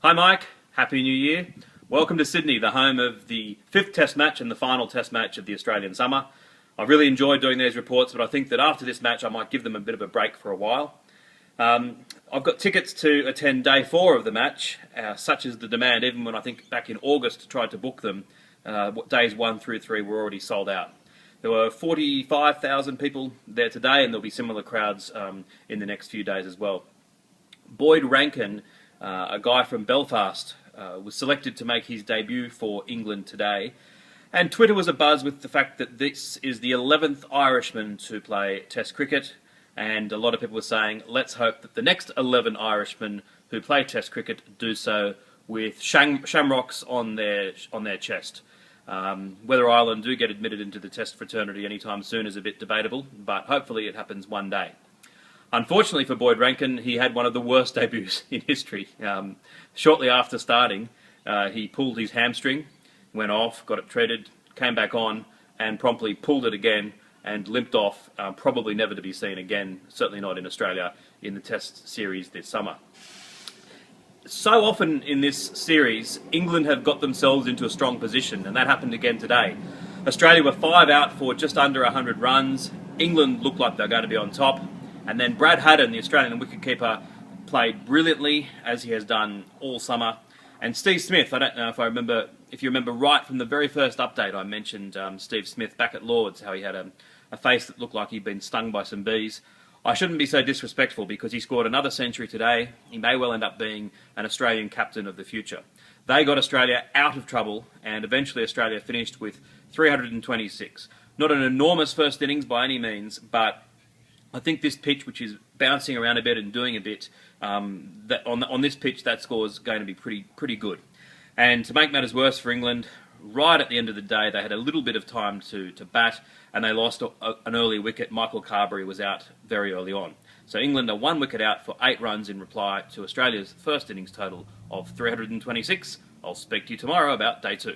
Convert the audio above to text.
Hi Mike, Happy New Year. Welcome to Sydney, the home of the 5th Test match and the final Test match of the Australian summer. I've really enjoyed doing these reports, but I think that after this match I might give them a bit of a break for a while. I've got tickets to attend day 4 of the match, such as the demand, even when I think back in August tried to book them, days 1 through 3 were already sold out. There were 45,000 people there today, and there'll be similar crowds in the next few days as well. Boyd Rankin, a guy from Belfast, was selected to make his debut for England today, and Twitter was abuzz with the fact that this is the 11th Irishman to play Test cricket, and a lot of people were saying, let's hope that the next 11 Irishmen who play Test cricket do so with shamrocks on their chest. Whether Ireland do get admitted into the Test fraternity anytime soon is a bit debatable, but hopefully it happens one day. Unfortunately for Boyd Rankin, he had one of the worst debuts in history. Shortly after starting, he pulled his hamstring, went off, got it treated, came back on, and promptly pulled it again and limped off, probably never to be seen again, certainly not in Australia, in the Test series this summer. So often in this series, England have got themselves into a strong position, and that happened again today. Australia were 5 out for just under 100 runs. England looked like they were going to be on top. And then Brad Haddin, the Australian wicketkeeper, played brilliantly, as he has done all summer. And Steve Smith, I don't know if you remember right from the very first update, I mentioned Steve Smith back at Lord's, how he had a face that looked like he'd been stung by some bees. I shouldn't be so disrespectful because he scored another century today. He may well end up being an Australian captain of the future. They got Australia out of trouble, and eventually Australia finished with 326. Not an enormous first innings by any means, but I think this pitch, which is bouncing around a bit and doing a bit, that on this pitch, that score is going to be pretty good. And to make matters worse for England, right at the end of the day, they had a little bit of time to bat, and they lost an early wicket. Michael Carberry was out very early on. So England are 1 wicket out for 8 runs in reply to Australia's first innings total of 326. I'll speak to you tomorrow about day 2.